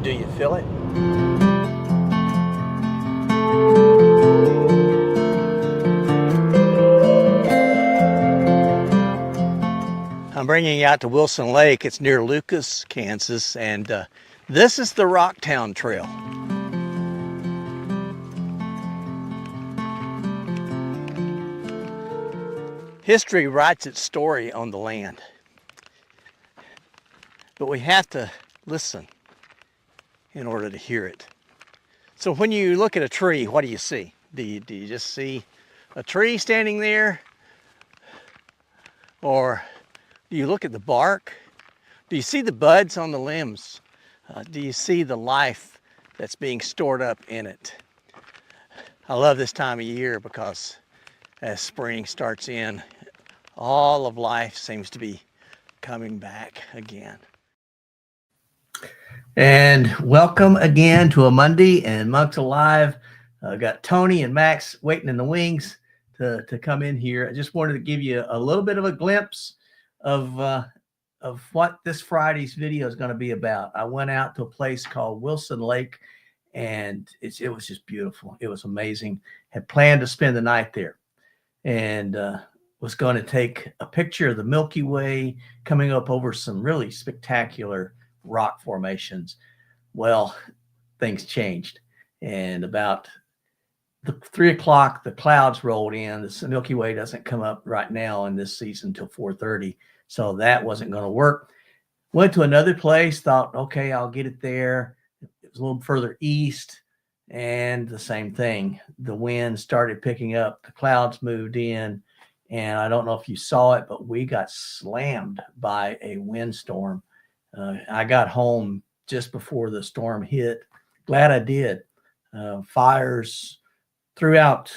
Do you feel it? I'm bringing you out to Wilson Lake. It's near Lucas, Kansas, and this is the Rocktown Trail. History writes its story on the land, but we have to listen in order to hear it. So when you look at a tree, what do you see? Do you just see a tree standing there? Or do you look at the bark? Do you see the buds on the limbs? Do you see the life that's being stored up in it? I love this time of year because as spring starts in, all of life seems to be coming back again. And welcome again to a Monday and Monks Alive. Got Tony and Max waiting in the wings to come in here. I just wanted to give you a little bit of a glimpse of what this Friday's video is going to be about. I went out to a place called Wilson Lake, and it was just beautiful. It was amazing. Had planned to spend the night there, and was going to take a picture of the Milky Way coming up over some really spectacular rock formations. Well, things changed, and about 3 o'clock, the clouds rolled in. The Milky Way doesn't come up right now in this season until 4:30, so that wasn't going to work. Went to another place, thought, okay, I'll get it there. It was a little further east, and the same thing. The wind started picking up, the clouds moved in, and I don't know if you saw it, but we got slammed by a windstorm. I got home just before the storm hit. Glad I did. Fires throughout,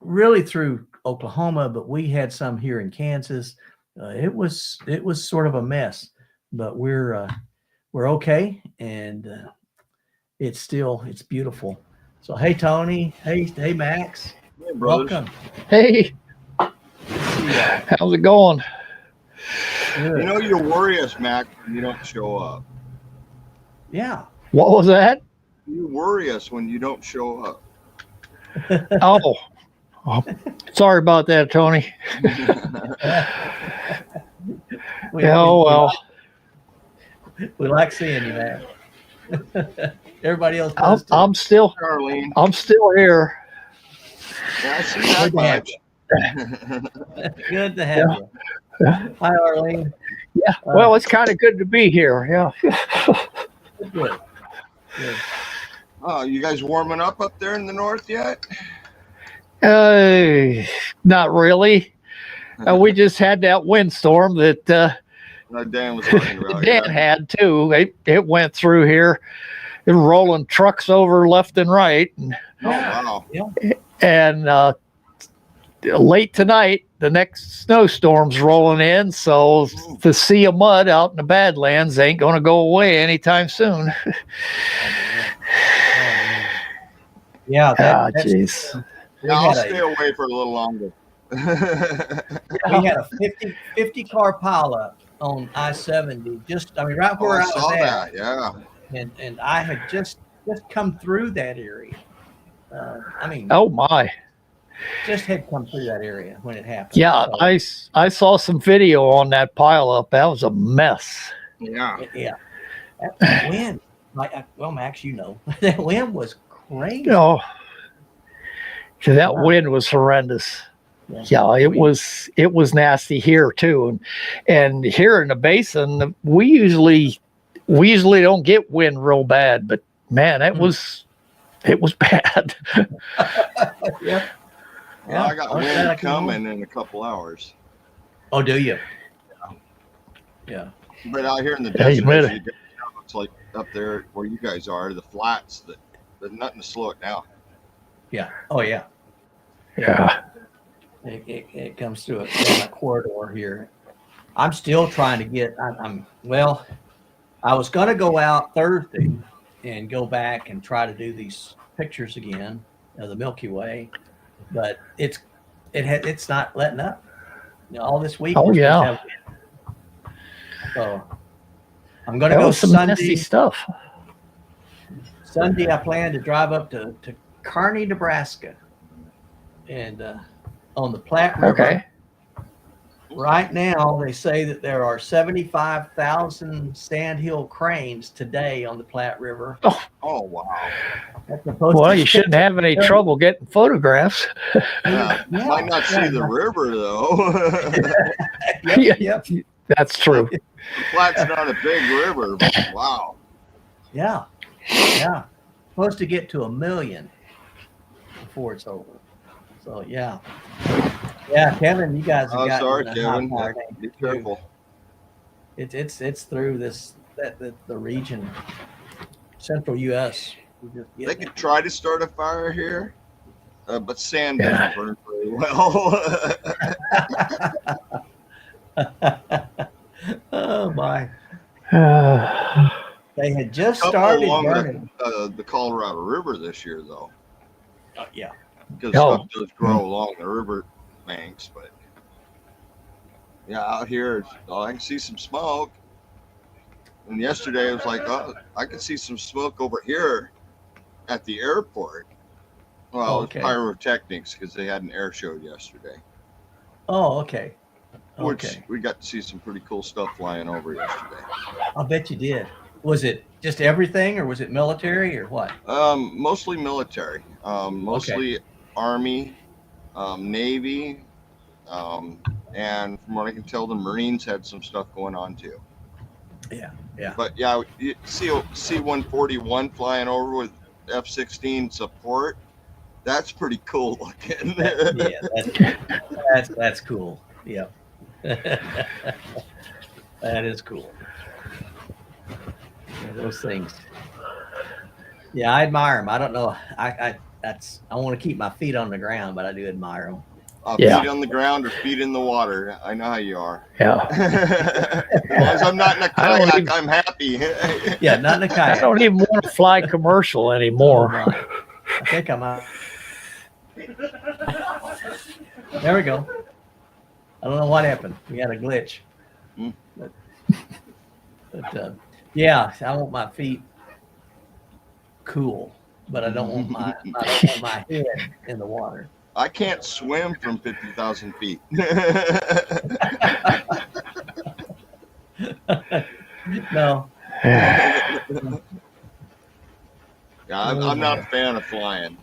really through Oklahoma, but we had some here in Kansas. It was sort of a mess, but we're okay, and it's beautiful. So hey Tony, hey Max, hey, welcome. Hey, how's it going? Good. You know, you worry us, Mac, when you don't show up. Yeah. What was that? You worry us when you don't show up. Oh, sorry about that, Tony. Well. We like seeing you, man. Everybody else does too. I'm still here. Yeah, I see that much. Good to have you. Hi, Arlene. Yeah. Well, it's kind of good to be here. Yeah. Good. Oh, you guys warming up there in the north yet? Not really. We just had that windstorm that Dan was talking about. Dan had too. It went through here. It was rolling trucks over left and right. And, wow. Yeah. And late tonight, the next snowstorm's rolling in, so the sea of mud out in the Badlands ain't going to go away anytime soon. Yeah. Jeez. I'll stay away for a little longer. We had a 50 car pileup on I-70, right where I was saw at. That, yeah. And I had just come through that area. Oh my. Just had come through that area when it happened. Yeah, so, I saw some video on that pileup. That was a mess. Yeah. That wind, well, Max, you know, that wind was crazy. Oh, that wind was horrendous. Yeah, it was nasty here too, and here in the basin, we usually don't get wind real bad, but man, it was bad. Yeah. Well, I got wind coming in a couple hours. Oh, do you? Yeah. But out here in the desert, it looks like up there where you guys are, the flats, there's nothing to slow it down. Yeah. Oh, yeah. Yeah. It comes through a corridor here. I'm still trying to get. I was going to go out Thursday and go back and try to do these pictures again of the Milky Way, but it's not letting up. All this week. Oh yeah. So I'm going to go some Sunday. nasty stuff. Sunday, I plan to drive up to Kearney, Nebraska, and on the Platte River. Okay. Right now, they say that there are 75,000 sandhill cranes today on the Platte River. Oh, wow. That's supposed Well, to you shouldn't have any trouble getting photographs. Yeah. Might not see the river, though. Yep. That's true. The Platte's not a big river, but wow. Yeah. Supposed to get to 1 million before it's over. So yeah, Kevin, you guys have got. Sorry, Kevin. Be careful. It's through the region, central U.S. They could try to start a fire here, but sand doesn't burn very well. Oh my! They had just Couple started along burning. the Colorado River this year, though, Yeah. because stuff does grow along the river banks. But yeah, out here, I can see some smoke. And yesterday, it was like, oh, I could see some smoke over here at the airport. Well, Okay. It's pyrotechnics because they had an air show yesterday. Oh, okay. Which we got to see some pretty cool stuff flying over yesterday. I'll bet you did. Was it just everything, or was it military, or what? Mostly military, mostly Army, Navy, and from what I can tell, the Marines had some stuff going on too. Yeah. But yeah, you see C-141 flying over with F-16 support. That's pretty cool looking. That's cool. Yeah. That is cool. Yeah, those things. Yeah, I admire them. I don't know. I want to keep my feet on the ground, but I do admire them. Feet on the ground or feet in the water. I know how you are. Yeah. As long as I'm not in a kayak, I'm happy. Yeah, not in a kayak. I don't even want to fly commercial anymore. Oh, I think I'm out. There we go. I don't know what happened. We had a glitch. But yeah, I want my feet cool, but I don't want my head in the water. I can't swim from 50,000 feet. No. Yeah, I'm not a fan of flying.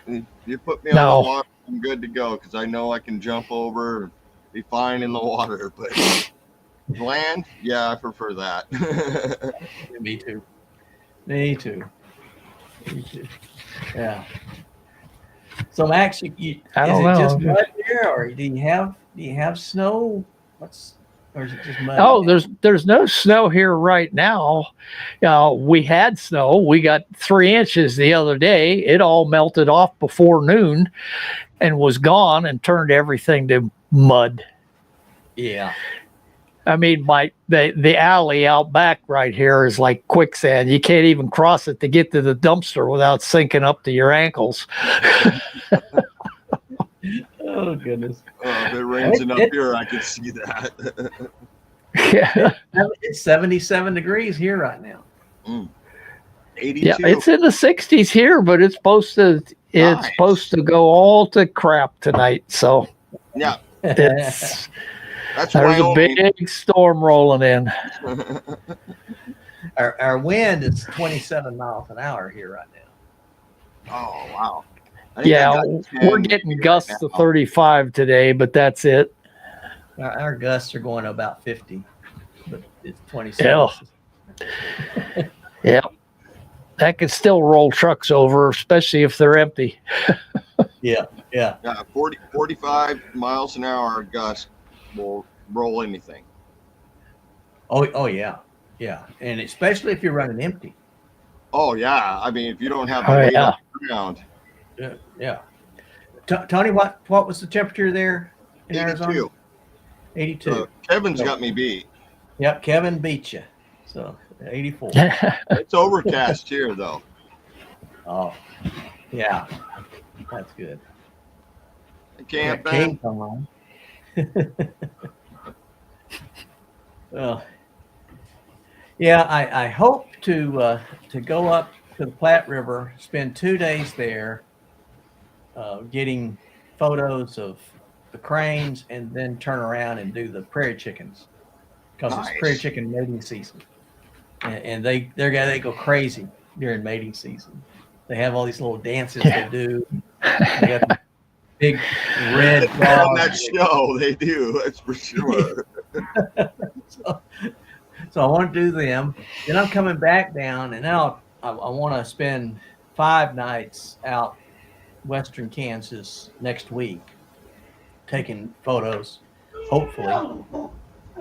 You put me on the water, I'm good to go because I know I can jump over and be fine in the water. But land, yeah, I prefer that. Me too. Yeah. So Max, I is don't it know. just mud here, or do you have snow? Or is it just mud? Oh, there's no snow here right now. We had snow. We got 3 inches the other day. It all melted off before noon and was gone and turned everything to mud. Yeah. I mean, the alley out back right here is like quicksand. You can't even cross it to get to the dumpster without sinking up to your ankles. Oh goodness. If it rains enough here, I can see that. Yeah. It's 77 degrees here right now. 82. Yeah, it's in the 60s here, but it's supposed to go all to crap tonight. So yeah, there's Wyoming. a big storm rolling in. Our wind is 27 miles an hour here right now. Oh wow. I think Yeah, I got 10 we're getting right gusts now. to 35 today, but that's it. Our gusts are going to about 50, but it's 27. Yeah. That could still roll trucks over, especially if they're empty. Yeah. 45 miles an hour gust will roll anything. Oh yeah. And especially if you're running empty. Oh yeah. I mean, if you don't have the weight on the ground. Yeah. Tony, what was the temperature there in 82. Arizona? 82. Kevin's got me beat. Yep, Kevin beat you. So 84. It's overcast here though. Oh, yeah. That's good. Camping. Come on. Well, yeah, I hope to go up to the Platte River, spend 2 days there, getting photos of the cranes, and then turn around and do the prairie chickens because it's prairie Nice. chicken mating season, and they go crazy during mating season. They have all these little dances they do. They got big red On that dogs. show, they do. That's for sure. So I want to do them. Then I'm coming back down, and now I want to spend 5 nights out western Kansas next week, taking photos, hopefully.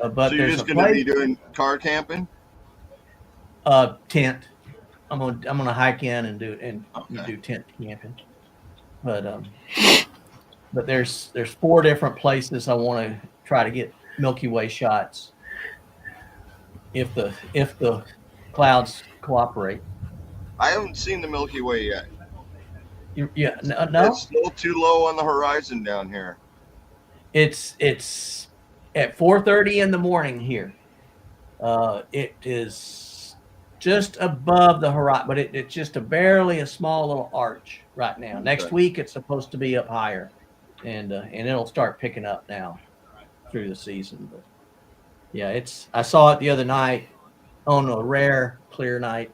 But So you're there's just a going to be place, doing car camping? tent. I'm gonna hike in and do Okay. tent camping. But there's 4 different places I want to try to get Milky Way shots if the clouds cooperate. I haven't seen the Milky Way yet. No, It's still too low on the horizon down here. it's at 4:30 in the morning here. It is just above the horizon, but it's just barely a small little arch right now. Next Okay. week it's supposed to be up higher, and it'll start picking up now through the season. But yeah, I saw it the other night on a rare clear night.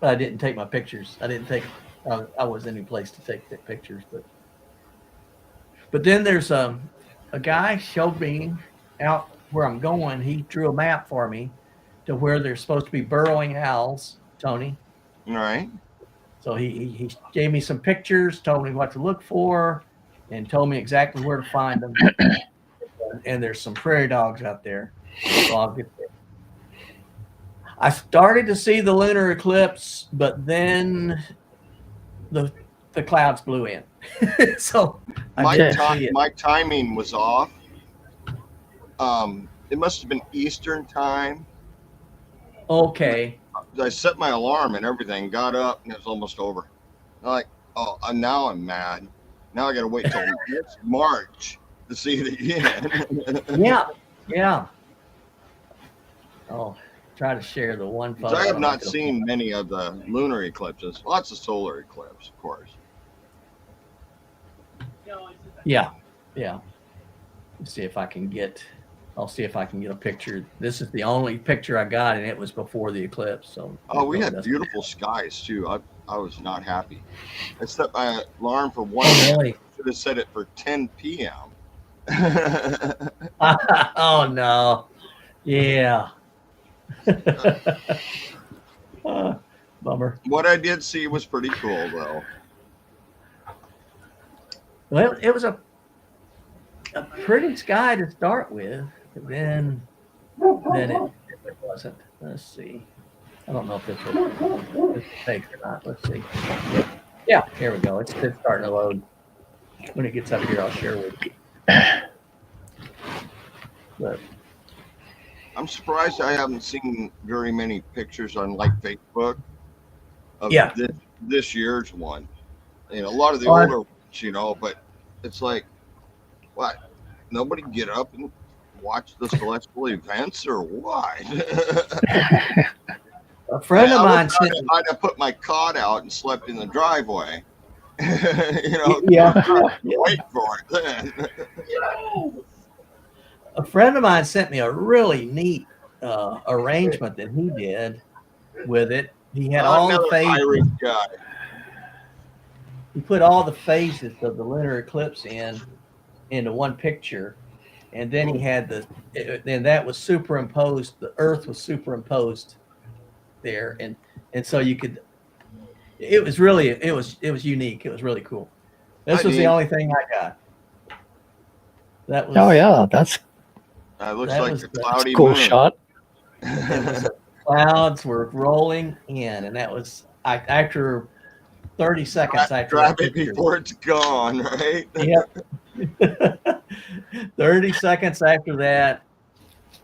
But I didn't take my pictures. I wasn't any place to take the pictures, but then there's a guy showed me out where I'm going. He drew a map for me to where there's supposed to be burrowing owls, Tony. All right. So he gave me some pictures, told me what to look for, and told me exactly where to find them. And there's some prairie dogs out there. So I'll get there. I started to see the lunar eclipse, but then the clouds blew in. So I didn't see it. My timing was off. It must have been Eastern time. Okay. I set my alarm and everything, got up, and it was almost over. I'm like, oh, now I'm mad. Now I got to wait till next March to see it again. Yeah. Oh, try to share the one photo. I have not seen many of the lunar eclipses. Lots of solar eclipse, of course. Yeah. Let's see if I can get. I'll see if I can get a picture. This is the only picture I got, and it was before the eclipse. So. Oh, we had beautiful skies too. I was not happy. I set my alarm for 1 a.m. Really? Should have set it for 10 p.m. Oh no. Yeah. Bummer. What I did see was pretty cool, though. Well, it was a pretty sky to start with, but then it wasn't. Let's see. I don't know if it's fake or not. Let's see. Yeah, here we go. It's starting to load. When it gets up here, I'll share with you. But I'm surprised I haven't seen very many pictures on like Facebook of this year's one. You know, a lot of the older ones, but it's like, what? Nobody get up and watch the celestial events or what? a friend of mine said, I'd have put my cot out and slept in the driveway. Wait for it then. A friend of mine sent me a really neat arrangement that he did with it. He had all the phases. He put all the phases of the lunar eclipse into one picture, and then he had then that was superimposed. The Earth was superimposed there, and so you could. It was unique. It was really cool. This was the only thing I got. That was. Oh yeah, that's. Looks like a cloudy cool moon. shot. Clouds were rolling in, and that was after 30 seconds after grab that it picture. before it's gone, right? Yep. 30 seconds after that,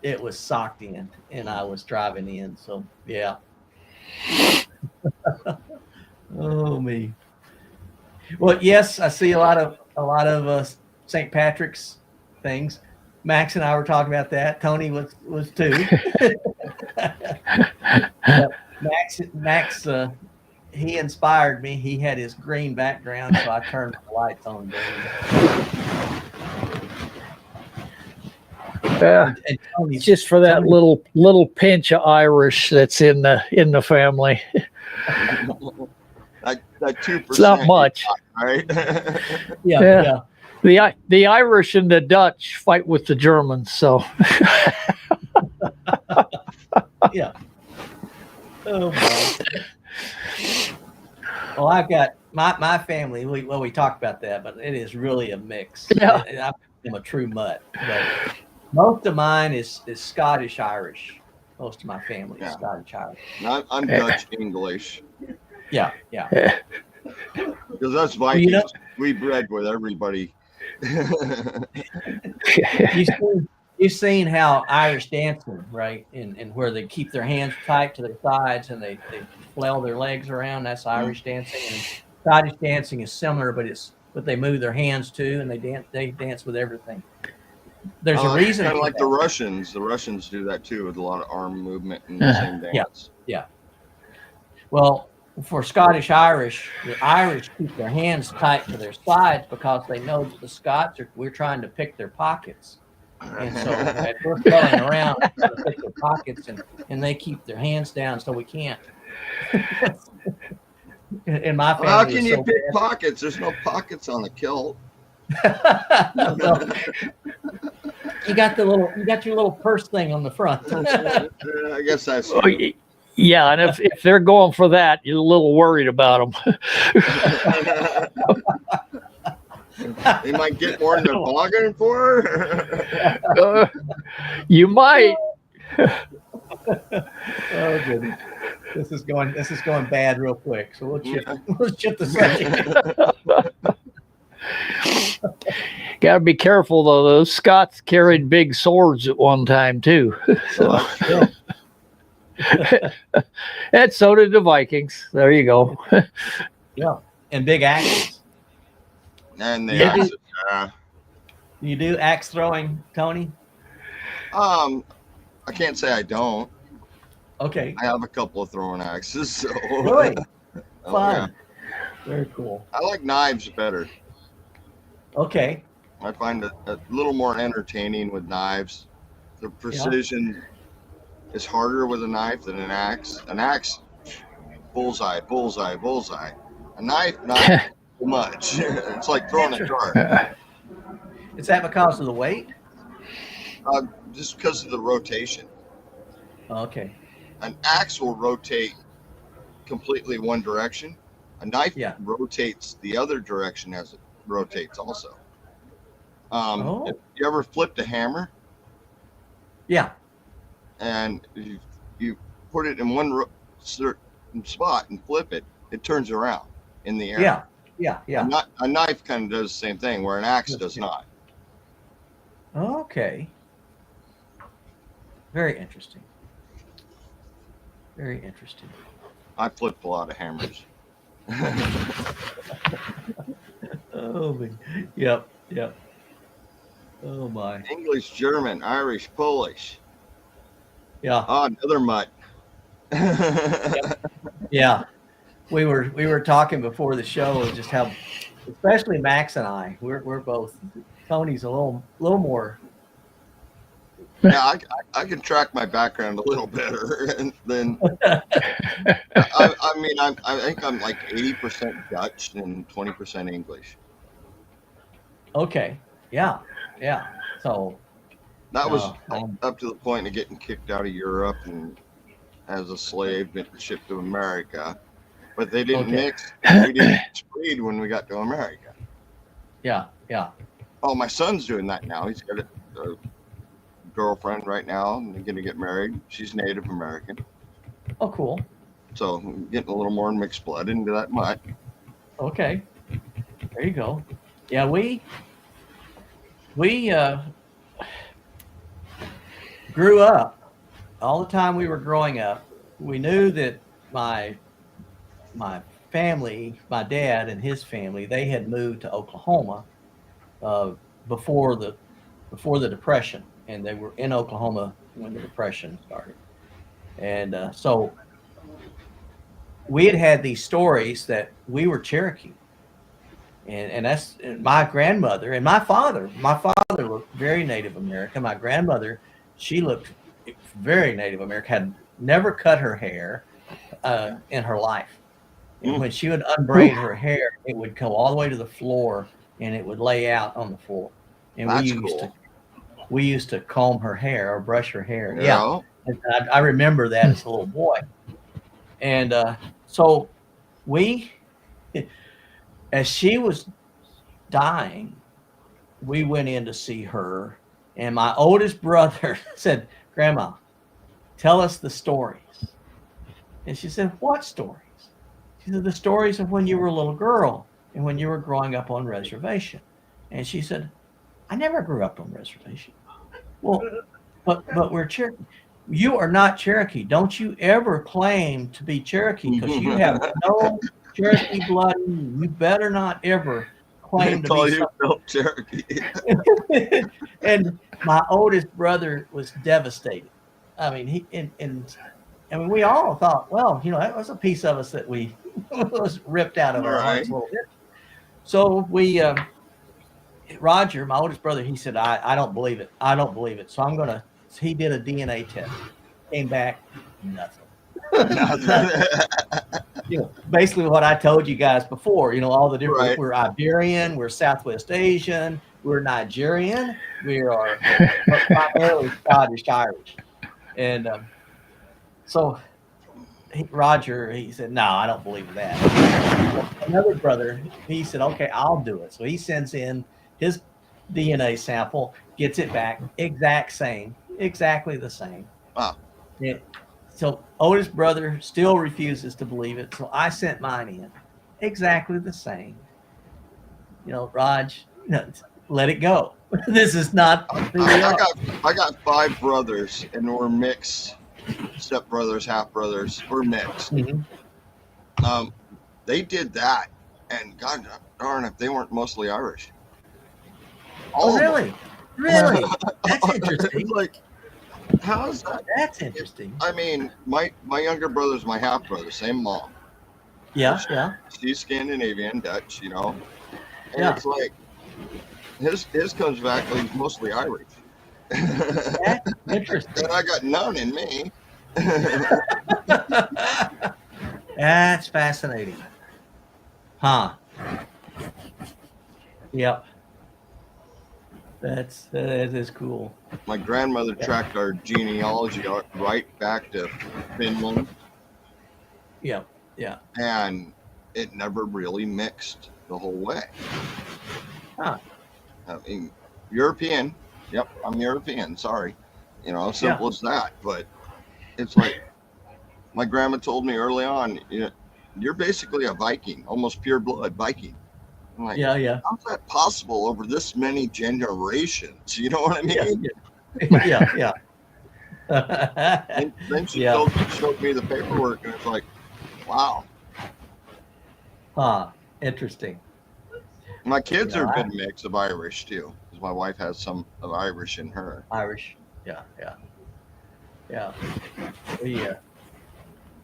it was socked in, and I was driving in. So yeah. Oh me. Well, yes, I see a lot of St. Patrick's things. Max and I were talking about that. Tony was too. Yep. Max, he inspired me. He had his green background, so I turned the lights on green. Yeah. And Tony's, It's just for that Tony- little pinch of Irish that's in the family. that 2%. It's not much. Right? yeah. The Irish and the Dutch fight with the Germans, so Yeah. Oh boy. Well, I've got my family. We talked about that, but it is really a mix. Yeah. I'm a true mutt, but most of mine is Scottish Irish. Most of my family is Yeah. Scottish Irish. I'm Dutch English Yeah. because us Vikings, we bred with everybody. You've seen how Irish dancing, right? And where they keep their hands tight to their sides and they flail their legs around. That's Irish dancing. And Scottish dancing is similar, but they move their hands too, and they dance with everything. There's a reason. Kind of for like that. the Russians. The Russians do that too with a lot of arm movement and the same dance. Yeah. Well, for Scottish Irish, the Irish keep their hands tight to their sides because they know that the Scots we're trying to pick their pockets. And so as we're flailing around, we're trying to pick their pockets, and they keep their hands down so we can't. In my family, How can you so pick pockets? There's no pockets on the kilt. Well, you got your little purse thing on the front. I guess that's oh, yeah. And if they're going for that, you're a little worried about them. They might get more than they're bargaining for. You might. Oh goodness. This is going bad real quick. So let's shift the subject. Got to be careful though. Those Scots carried big swords at one time too. So, and so did the Vikings. There you go. Yeah, and big axes. And the Yeah. axes, You do axe throwing, Tony? I can't say I don't. Okay. I have a couple of throwing axes. So. Really? Oh, Fun. yeah. Very cool. I like knives better. Okay. I find it a little more entertaining with knives. The precision is harder with a knife than an axe. An axe, bullseye, bullseye, bullseye. A knife, not so much. It's like throwing a dart. Is that because of the weight? Just because of the rotation. Okay. An axe will rotate completely one direction. A knife rotates the other direction as it rotates also. If you ever flipped a hammer Yeah. and you put it in one certain spot and flip it, it turns around in the air. Yeah. A knife kind of does the same thing where an axe does not. Okay. Very interesting. Very interesting. I flipped a lot of hammers. Oh, yep. Oh my. English, German, Irish, Polish. Yeah. Oh, another mutt. Yeah. We were talking before the show just how, especially Max and I, we're both. Tony's a little more. Yeah, I can track my background a little better than. I think I'm like 80% Dutch and 20% English. Okay. Yeah. So that was up to the point of getting kicked out of Europe and as a slave, shipped to America. But they didn't mix. We didn't breed when we got to America. Yeah. Oh, my son's doing that now. He's got a girlfriend right now, and they're going to get married. She's Native American. Oh, cool. So I'm getting a little more mixed blood into that mutt. Okay. There you go. Yeah, we grew up. All the time we were growing up, we knew that my family, my dad and his family, they had moved to Oklahoma before the Depression, and they were in Oklahoma when the Depression started. And so we had these stories that we were Cherokee. And that's my grandmother and my father. My father looked very Native American. My grandmother, she looked very Native American, had never cut her hair in her life. And when she would unbraid her hair, it would go all the way to the floor and it would lay out on the floor. And That's cool. we used to comb her hair or brush her hair. You Yeah. know? And I remember that as a little boy. And so we, as she was dying, we went in to see her. And my oldest brother said, "Grandma, tell us the stories." And she said, "What stories?" She said, "The stories of when you were a little girl and when you were growing up on reservation." And she said, "I never grew up on reservation." Well, but we're Cherokee. You are not Cherokee. Don't you ever claim to be Cherokee, because you have no Cherokee blood in you. You better not ever claim to Call be you Bill Cherokee. And my oldest brother was devastated. I mean, I mean, we all thought, well, that was a piece of us that we was ripped out of our hearts a little bit. So we, Roger, my oldest brother, he said, I don't believe it. I don't believe it. So he did a DNA test. Came back, nothing. Basically what I told you guys before, all the different, Right. We're Iberian, we're Southwest Asian, we're Nigerian, we are primarily Scottish Irish. And so Roger, he said, "No, I don't believe that." Another brother, he said, "Okay, I'll do it." So he sends in his DNA sample, gets it back, exactly the same. Wow. So oldest brother still refuses to believe it. So I sent mine in, exactly the same. Raj, let it go. This is not. I got 5 brothers, and we're mixed. Step brothers, half brothers, we're mixed. Mm-hmm. They did that, and God darn if they weren't mostly Irish. Oh, really? Really? That's interesting. It's like, how is that? That's interesting. I mean, my younger brother's my half brother, same mom. Yeah. She's Scandinavian, Dutch, And Yeah. it's like his comes back like he's mostly Irish. That's interesting. And I got none in me. That's fascinating. Huh. Yep. That is cool. My grandmother tracked our genealogy right back to Finland. Yeah. And it never really mixed the whole way. Huh. I mean, European. Yep, I'm European. Sorry. Simple as that. But it's like my grandma told me early on, you're basically a Viking, almost pure blood Viking. I'm like, yeah. how's that possible over this many generations? You know what I mean? Yeah. And then she showed me the paperwork, and it's like, wow. Huh. Interesting. My kids are a good mix of Irish too, because my wife has some of Irish in her. Irish. Yeah.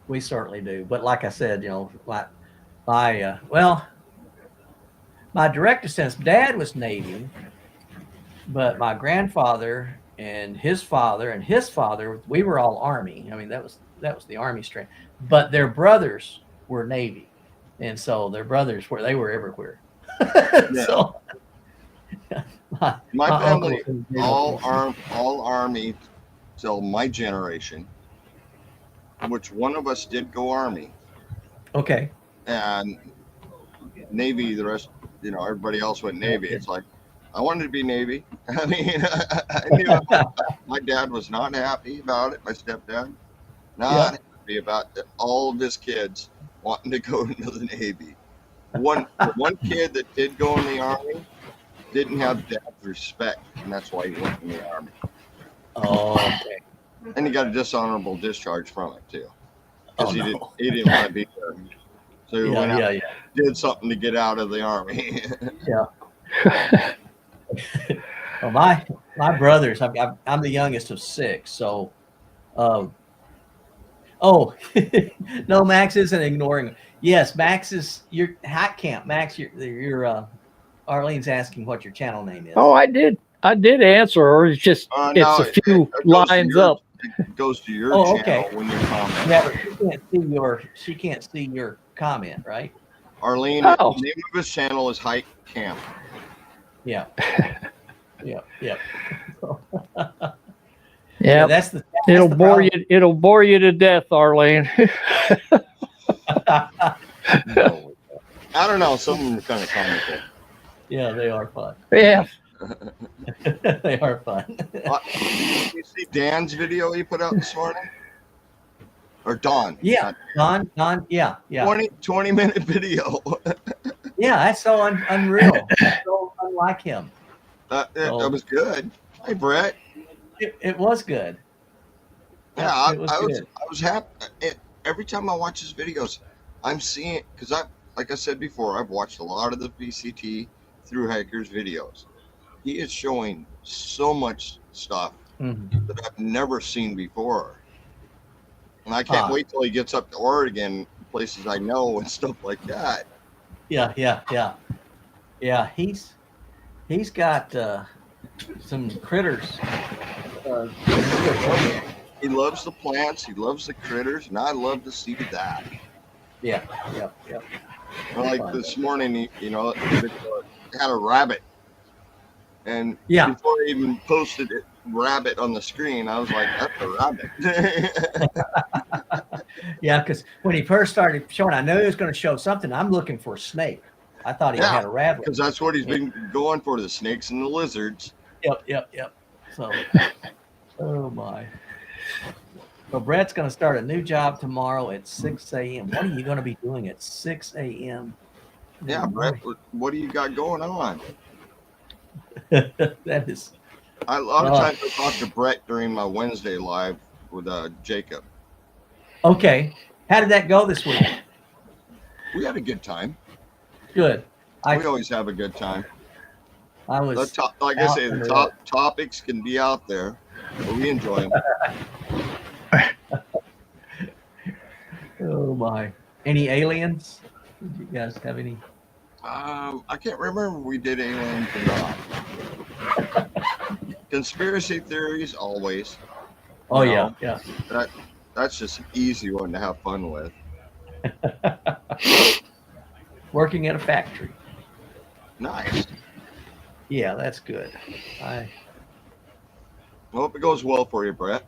We certainly do. But like I said, my direct descendants, Dad was Navy, but my grandfather and his father, we were all Army. I mean, that was the Army strain. But their brothers were Navy, and so their brothers they were everywhere. Yeah. So my family all Army till my generation, which one of us did go Army. Okay. And Navy, the rest, everybody else went Navy. It's like, I wanted to be Navy. I mean, I knew my dad was not happy about it. My stepdad, not happy about all of his kids wanting to go into the Navy. One kid that did go in the Army didn't have dad's respect, and that's why he went in the Army. Oh, okay. And he got a dishonorable discharge from it too, because he didn't want to be there. So he went out, did something to get out of the Army. Yeah. Well, my brothers, I'm the youngest of 6, so Oh, no, Max isn't ignoring. Yes, Max is your hot camp. Max, your Arlene's asking what your channel name is. Oh, I did answer her. It's just it's No, a few it goes to lines your- up. It goes to your Oh, channel okay. when you comment. Yeah, but she can't see your comment, right? Arlene, Oh. the name of his channel is Hike Camp. Yeah. Yeah. Yeah, That's the. it'll the bore problem. you. It'll bore you to death, Arlene. No. I don't know. Some of them are kind of comical. Yeah, they are fun. Yeah. They are fun. Did you see Dan's video he put out this morning? Or Don? Yeah, Don, yeah. 20-minute video. Yeah, that's so unreal. That's so unlike him. That was good. Hey, Brett. It was good. Yeah, I It was was good. happy. Every time I watch his videos, I'm seeing, because like I said before, I've watched a lot of the VCT through Hiker's videos. He is showing so much stuff Mhm. that I've never seen before. And I can't wait till he gets up to Oregon, places I know and stuff like that. Yeah. He's got some critters. He loves the plants, he loves the critters, and I love to see that. Yeah. And like this morning, he had a rabbit. And Yeah. before he even posted it, rabbit on the screen, I was like, that's a rabbit. Yeah, because when he first started showing, I knew he was going to show something. I'm looking for a snake. I thought he had a rabbit. Because that's what he's been going for, the snakes and the lizards. Yep. So, oh my. So Brett's going to start a new job tomorrow at 6 a.m. What are you going to be doing at 6 a.m.? Yeah, Brett, what do you got going on? That is. A lot of times I talk to Brett during my Wednesday live with Jacob. Okay. How did that go this week? We had a good time. Good. We always have a good time. I was. Like I say, the topics can be out there, but we enjoy them. Oh my. Any aliens? Did you guys have any? I can't remember if we did aliens or not. Conspiracy theories, always. Oh, You know, yeah. That's just an easy one to have fun with. Working at a factory. Nice. Yeah, that's good. I hope it goes well for you, Brett.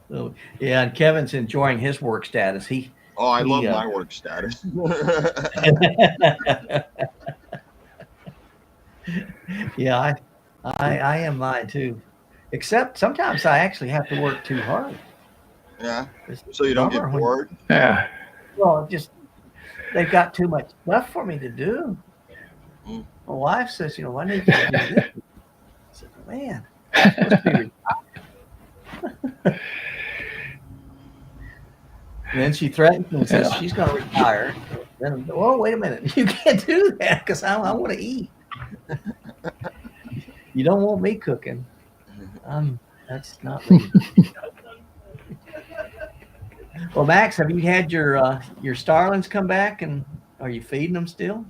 So, yeah, and Kevin's enjoying his work status. I love my work status. Yeah, I am mine too. Except sometimes I actually have to work too hard. Yeah. So you don't get bored? Yeah. Well, just they've got too much stuff for me to do. Mm. My wife says, I need you to do this. I said, man, I'm supposed to be retired. And then she threatens and says she's going to retire. Then, wait a minute. You can't do that because I want to eat. You don't want me cooking. That's not me. Well, Max, have you had your starlings come back, and are you feeding them still?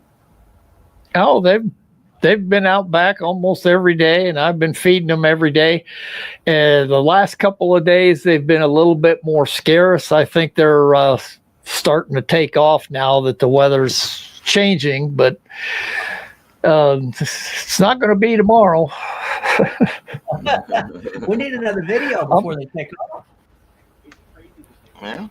Oh, they've been out back almost every day, and I've been feeding them every day. And the last couple of days, they've been a little bit more scarce. I think they're starting to take off now that the weather's changing, but it's not going to be tomorrow. We need another video before they take off. Yeah.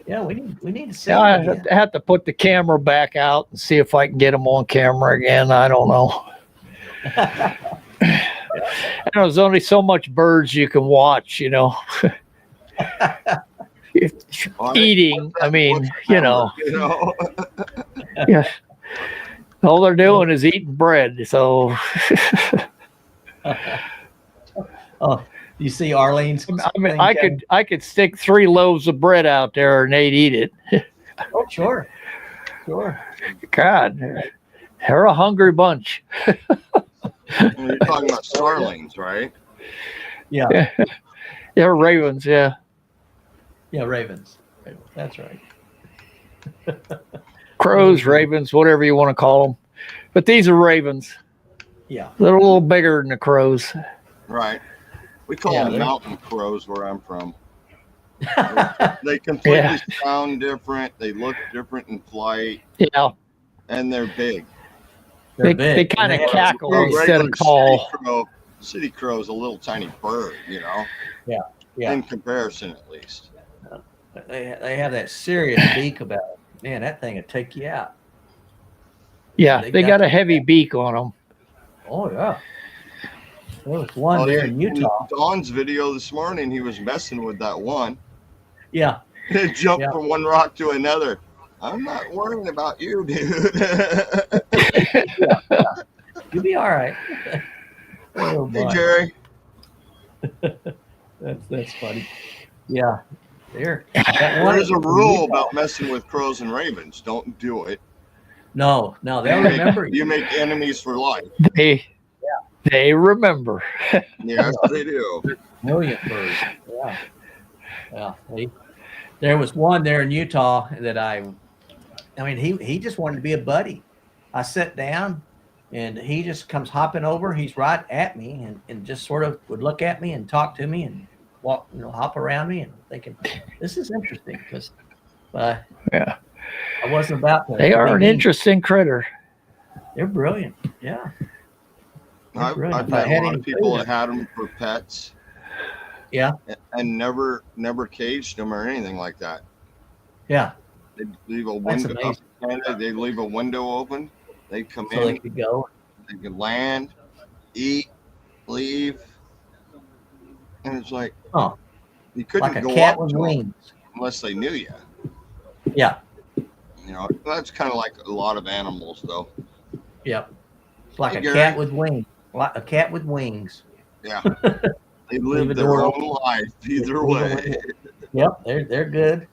Yeah, we need to see. Yeah, I have to put the camera back out and see if I can get them on camera again. I don't know. There's only so much birds you can watch, Eating, I mean, Yeah. all they're doing is eating bread. So, Oh, you see Arlene's. I mean, I could stick 3 loaves of bread out there and they'd eat it. Oh, sure. God, they're a hungry bunch. You're talking about starlings, right? Yeah. They're ravens, yeah. Yeah, ravens. That's right. Crows, ravens, whatever you want to call them. But these are ravens. Yeah. They're a little bigger than the crows. Right. We call Yeah, them they're- mountain crows where I'm from. They completely Yeah. sound different. They look different in flight, Yeah, and they're big. They're they big. kind of And they have- cackle A instead regular of call. city crow's a little tiny bird, you know. Yeah. In comparison, at least. They have that serious beak about it. Man, that thing would take you out. Yeah, They they got- got a heavy beak on them. Oh yeah. There was one Oh, there in Utah. Don's video this morning, he was messing with that one. Yeah. It jumped Yeah. from one rock to another. I'm not worrying about you, dude. You'll be all right. Oh, Hey, my. Jerry. That's funny. Yeah. There. That one There's a in rule Utah. about messing with crows and ravens. Don't do it. No, they'll remember you. You make enemies for life. They remember. Yes, they do. Million birds. Yeah. Yeah. There was one there in Utah that I mean, he just wanted to be a buddy. I sat down and he just comes hopping over. He's right at me and just sort of would look at me and talk to me and walk, hop around me, and thinking, this is interesting because Yeah, I wasn't about to. they are be an mean. interesting critter. They're brilliant. Yeah. I've Brilliant. met If I had a lot any of people food- that had them for pets Yeah. and never caged them or anything like that. Yeah. They leave a That's window. amazing. Canada, they leave a window open. They come So they in. could go. They can land, eat, leave, and it's like Oh, you couldn't like a go cat up with to 'em wings. unless they knew you. Yeah. You know, that's kind of like a lot of animals, though. Yep. It's like Hey, a Gary. cat with wings. Like a cat with wings. Yeah, they live the their door own life either way. Yep, they're good.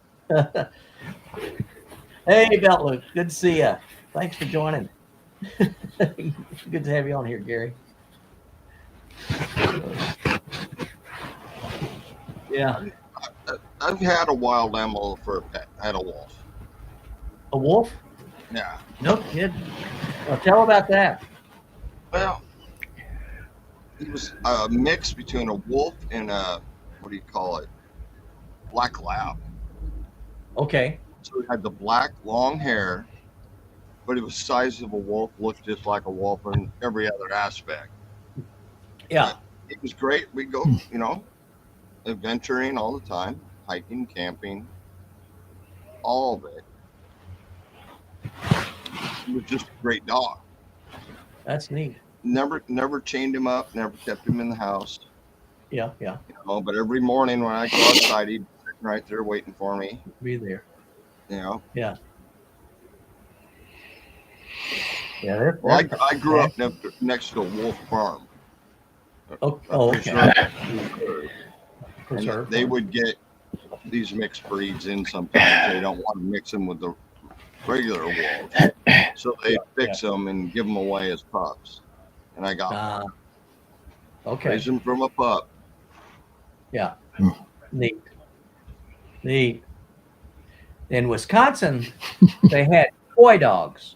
Hey, Beltluke, good to see you. Thanks for joining. Good to have you on here, Gary. Yeah, I've had a wild animal for a pet. I had a wolf. a wolf? Yeah. No kidding. Well, tell about that. Well, he was a mix between a wolf and a, what do you call it? Black lab. Okay. So he had the black long hair, but it was the size of a wolf, looked just like a wolf in every other aspect. Yeah. It was great. We go, adventuring all the time, hiking, camping, all of it. He was just a great dog. That's neat. Never chained him up, never kept him in the house. Yeah. But every morning when I go outside, he'd be sitting right there waiting for me. Be there. Yeah, they're well, I grew up next to a wolf farm. okay. For And sure. they would get these mixed breeds in sometimes. They don't want to mix them with the regular wolves. So they fix them and give them away as pups. And I got Okay. raised them from a pup. Yeah. Neat. In Wisconsin, they had toy dogs,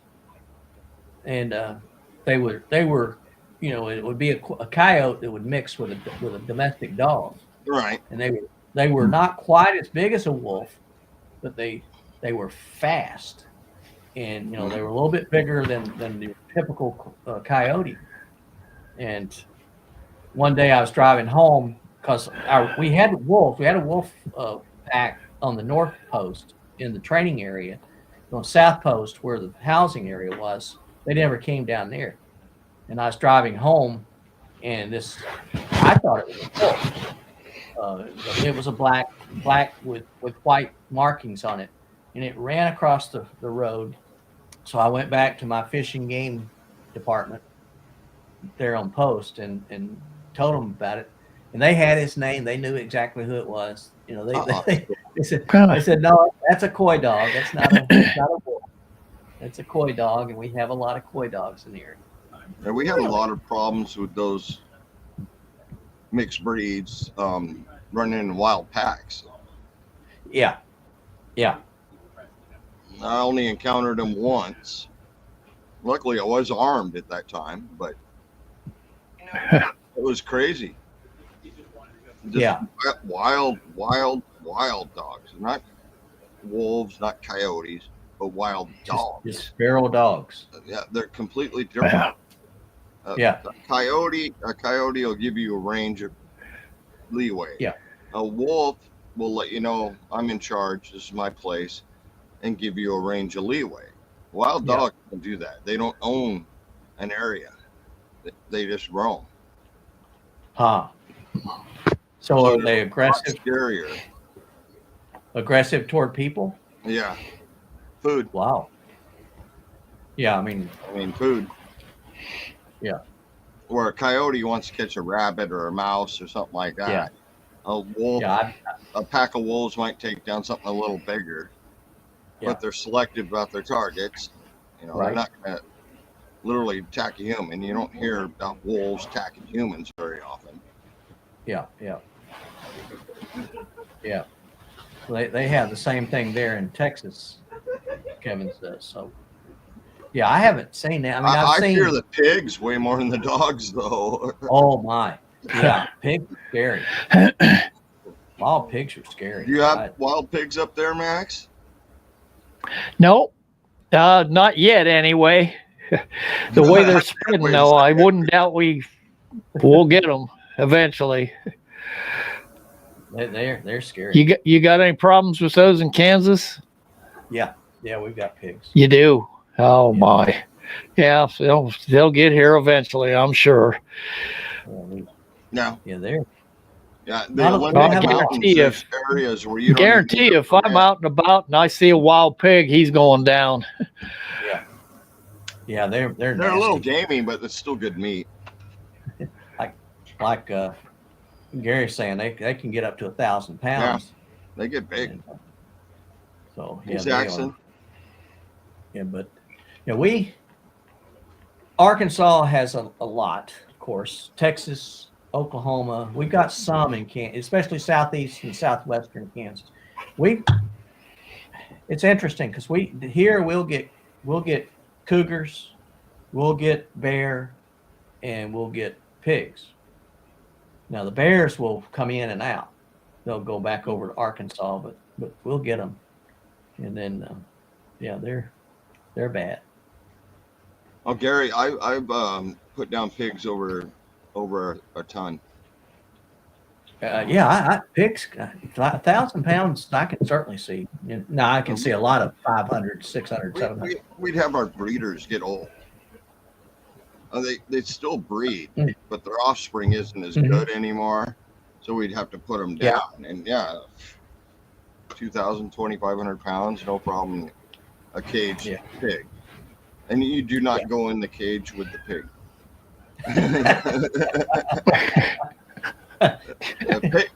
and they were it would be a coyote that would mix with a domestic dog, Right. and they were not quite as big as a wolf, but they were fast, and they were a little bit bigger than the typical coyote. And one day I was driving home because we had a wolf pack on the north post in the training area. On south post where the housing area was, they never came down there. And I was driving home, and I thought it was a wolf. It was a black with white markings on it, and it ran across the road. So I went back to my fish and game department there on post and told them about it, and they had his name. They knew exactly who it was. They said no, that's a coy dog. That's not a wolf. It's a coy dog, and we have a lot of coy dogs in the area. And we had a lot of problems with those mixed breeds. running in wild packs. Yeah. Yeah. I only encountered them once. Luckily, I was armed at that time, but it was crazy. Just Yeah. wild dogs. Not wolves, not coyotes, but wild dogs. Just feral dogs. Yeah, they're completely different. Yeah. A coyote will give you a range of leeway. Yeah. A wolf will let you know, I'm in charge, this is my place, and give you a range of leeway. Wild Yeah. dogs don't do that. They don't own an area. They just roam. Huh. So are they aggressive? Scarier. Aggressive toward people? Yeah. Food. Wow. Yeah, I mean, Food. Yeah. Where a coyote wants to catch a rabbit or a mouse or something like that. Yeah. A wolf, yeah, a pack of wolves might take down something a little bigger, Yeah. but they're selective about their targets. They're Right. not going to literally attack a human. You don't hear about wolves attacking humans very often. yeah. They have the same thing there in Texas, Kevin says. So, yeah, I haven't seen that. I mean, I I've seen. fear the pigs way more than the dogs, though. Oh my, yeah, pigs are scary. Wild pigs are scary. Do you have wild pigs up there, Max? No, not yet anyway. The way they're spreading, Wait a though, I second. wouldn't doubt we'll get them eventually. They're scary. You got any problems with those in Kansas? Yeah, we've got pigs. You do? Oh Yeah. my. Yeah, they'll get here eventually, I'm sure. No. Yeah, they're. Yeah, Not a- Olympic I Mountains, guarantee there's areas where you don't Guarantee even if I'm out and about and I see a wild pig, he's going down. Yeah, they're They're nasty. a little gamey, but it's still good meat. Like Gary's saying, they can get up to 1,000 pounds. They get big. And, so Hey, yeah, they Jackson. are. Yeah, but Arkansas has a lot, of course. Texas, Oklahoma, we've got some in Kansas, especially southeast and southwestern Kansas. It's interesting because we'll get cougars, we'll get bear, and we'll get pigs. Now the bears will come in and out. They'll go back over to Arkansas, but we'll get them. And then, they're bad. Oh, Gary, I've put down pigs over a ton. Pigs, 1,000 pounds, I can certainly see. Now I can see a lot of 500, 600, 700. We'd have our breeders get old. They still breed, Mm. but their offspring isn't as Mhm. good anymore. So we'd have to put them Yeah. down. And 2,000, 2,500 pounds, no problem. A caged Yeah. pig. And you do not go in the cage with the pig.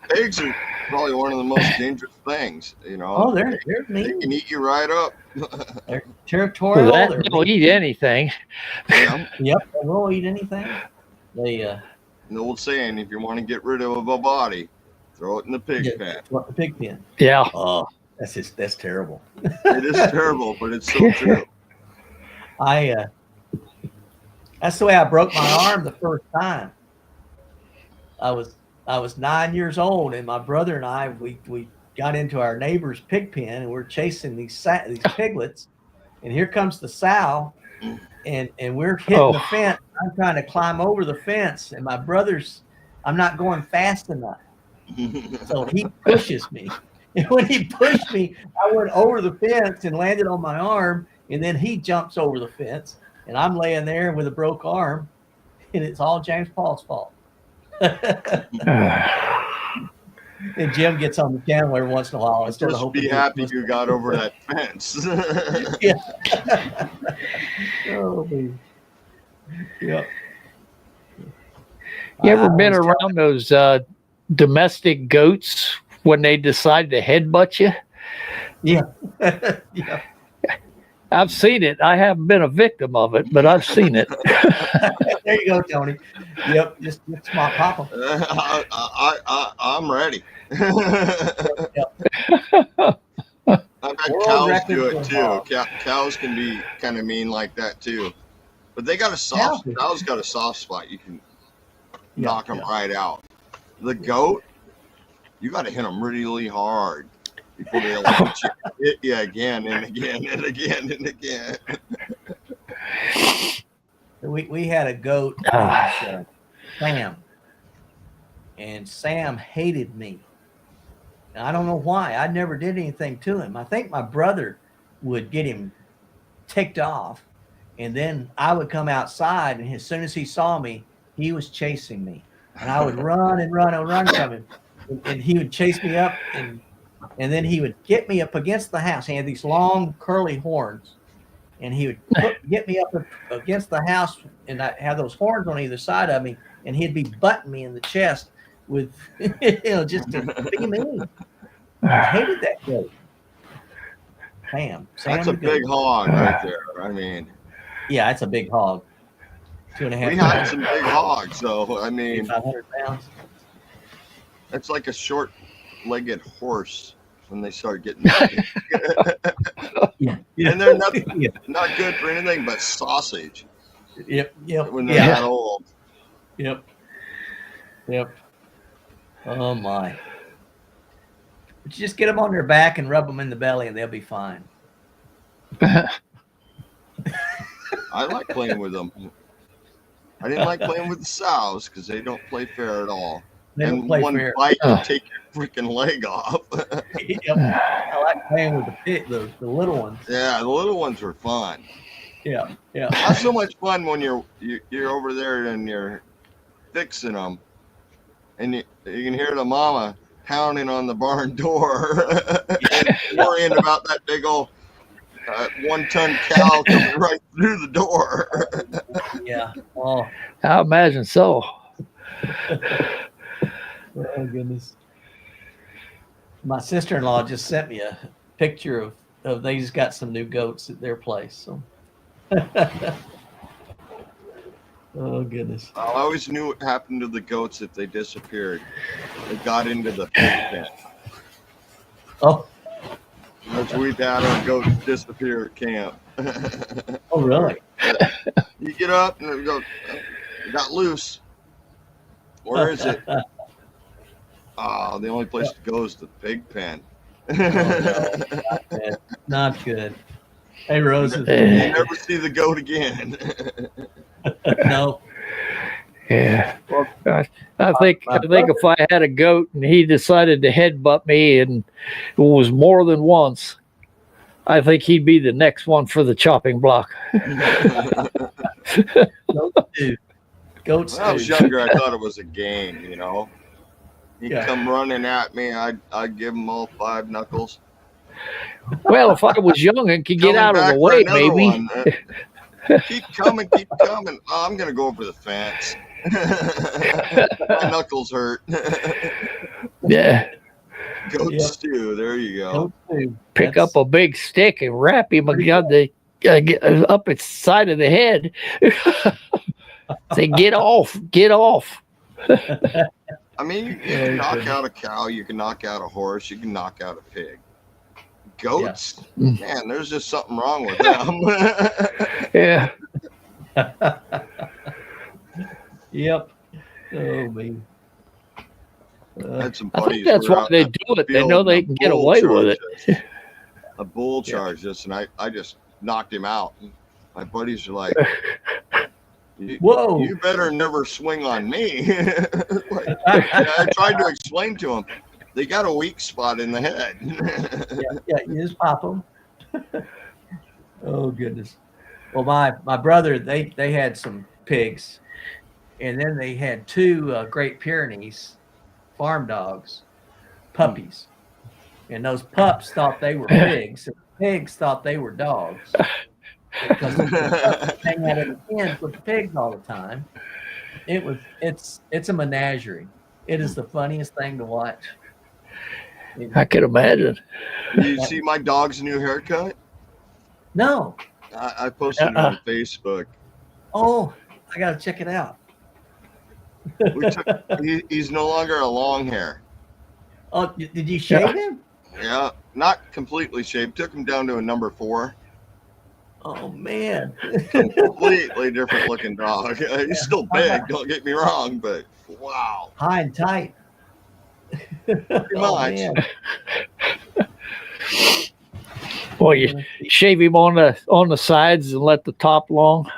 Pigs are probably one of the most dangerous things, Oh, they're They mean. can eat you right up. They're territorial. They're They'll mean. eat anything. Yeah. Yep, they will eat anything. They The old saying, if you want to get rid of a body, throw it in the pig Yeah. pen. what the pig pen. Yeah. Oh, that's terrible. It is terrible, but it's so true. That's the way I broke my arm the first time. I was 9 years old, and my brother and I we got into our neighbor's pig pen, and we're chasing these piglets, and here comes the sow, and we're hitting the fence. I'm trying to climb over the fence, and I'm not going fast enough, so he pushes me. And when he pushed me, I went over the fence and landed on my arm, and then he jumps over the fence, and I'm laying there with a broke arm, and it's all James Paul's fault. And Jim gets on the channel every once in a while. Instead of Just hoping be he happy was- you got over that fence. Oh, man. Yep. You ever I been was around those domestic goats when they decide to headbutt you? Yeah. Yeah. I've seen it. I haven't been a victim of it, but I've seen it. There you go, Tony. Yep, just small pop 'em. I'm ready. Yep. I've had World cows record do for it too. hog. Cows can be kind of mean like that too, but they got a soft. Cows got a soft spot. You can knock them right out. The goat, you got to hit them really hard before they let you hit you again and again and again and again. We had a goat named Sam, and Sam hated me. And I don't know why. I never did anything to him. I think my brother would get him ticked off, and then I would come outside, and as soon as he saw me, he was chasing me, and I would run and run and run from him, and he would chase me up, and then he would get me up against the house. He had these long curly horns, and he would get me up against the house, and I had those horns on either side of me, and he'd be butting me in the chest with, just to be mean. I hated that goat. Sam That's a the big goat. hog right there. I mean, Yeah, it's a big hog. 2.5 we had some big hogs, so I mean, 500 pounds. it's like a short-legged horse when they start getting big. Yeah. And they're not Yeah. not good for anything but sausage Yep. when they're Yeah. that old. Yep. Oh my. But you just get them on their back and rub them in the belly, and they'll be fine. I like playing with them. I didn't like playing with the sows because they don't play fair at all. They don't And play one fair. bite can take your freaking leg off. Yep. I like playing with the little ones. Yeah, the little ones were fun. Yeah. Not so much fun when you're over there and you're fixing them, and you can hear the mama pounding on the barn door, and worrying about that big old 1-ton cow coming right through the door. Yeah. Oh. I imagine so. Oh goodness. My sister-in-law just sent me a picture of they just got some new goats at their place. So. Oh goodness. I always knew what happened to the goats if they disappeared. They got into the pig pen. Oh. That's we've had our goats disappear at camp. Oh really? You get up and you go, it got loose. Where is it? Oh, the only place to go is the pig pen. Not good. Not good. Hey Rose. You never see the goat again. No. Yeah. I think if I had a goat and he decided to headbutt me, and it was more than once, I think he'd be the next one for the chopping block. Goats. When I was younger, I thought it was a game, you know. He'd Yeah. come running at me, I'd give him all 5 knuckles. Well, if I was young and could get Coming out of back the for way, another maybe. one. Keep coming. Oh, I'm gonna go over the fence. My knuckles hurt. Yeah. Goat Yeah. stew. There you go. Goats too. Pick up a big stick and wrap him against the up its side of the head. Say, get off. I mean, you can knock out a cow, you can knock out a horse, you can knock out a pig. Goats, man, there's just something wrong with them. Yeah. Yep. Oh man. Had some I buddies think that's who were why out they in the do it. They field know and they a can get bull away with it. charged us. A bull charged us, and I just knocked him out. My buddies are like, Whoa. You better never swing on me. I tried to explain to him, they got a weak spot in the head. Yeah, you just pop them. Oh goodness. Well, my brother, they had some pigs, and then they had 2 Great Pyrenees farm dogs, puppies, and those pups thought they were pigs, and the pigs thought they were dogs. Because the pups hang out in the pens with the pigs all the time. It's a menagerie. It is the funniest thing to watch. I can imagine. You see my dog's new haircut? No. I posted it on Facebook. Oh, I got to check it out. He's no longer a long hair. Oh, did you shave him? Yeah, not completely shaved. Took him down to a number 4. Oh, man. Completely different looking dog. He's still big, don't get me wrong, but wow. High and tight. Pretty Oh, much. man. Well, you shave him on the sides and let the top long.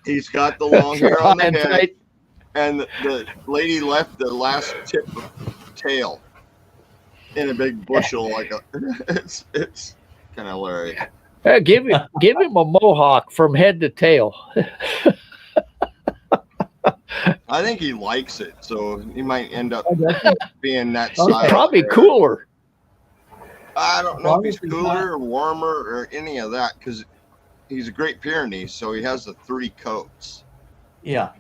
He's got the long hair on the And head, tight. and the lady left the last tip of tail in a big bushel. It's kind of hilarious. Give him a mohawk from head to tail. I think he likes it, so he might end up being that Okay. style. Probably hair. cooler. I don't know if he's Obviously cooler or warmer or any of that, because he's a Great Pyrenees, so he has the 3 coats. Yeah.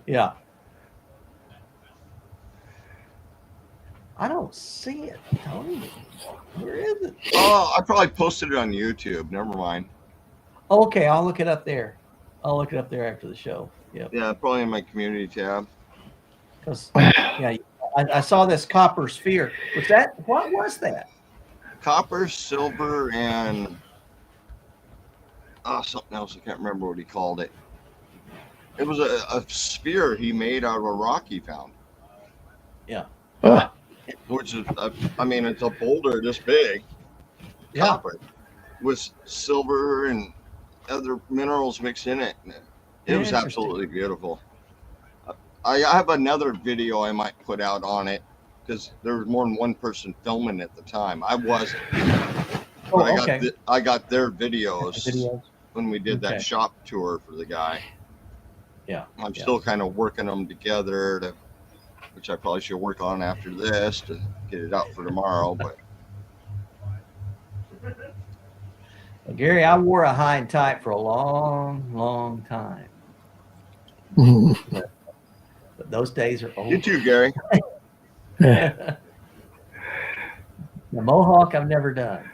I don't see it, Tony. Where is it? Oh, I probably posted it on YouTube. Never mind. Okay, I'll look it up there. I'll look it up there after the show. Yep. Yeah, probably in my community tab. 'Cause, yeah, I saw this copper sphere. What was that? Copper, silver, and something else. I can't remember what he called it. It was a sphere he made out of a rock he found. Uh, Which is, it's a boulder this big. Yeah. Copper with silver and other minerals mixed in it. It was Interesting. absolutely beautiful. I have another video I might put out on it because there was more than one person filming at the time. I wasn't. Oh, But okay. I got their videos Videos. when we did that Okay. shop tour for the guy. Yeah. I'm still kind of working them together, which I probably should work on after this to get it out for tomorrow. But Well, Gary, I wore a high and tight for a long, long time. But those days are you over. too, Gary. The mohawk I've never done,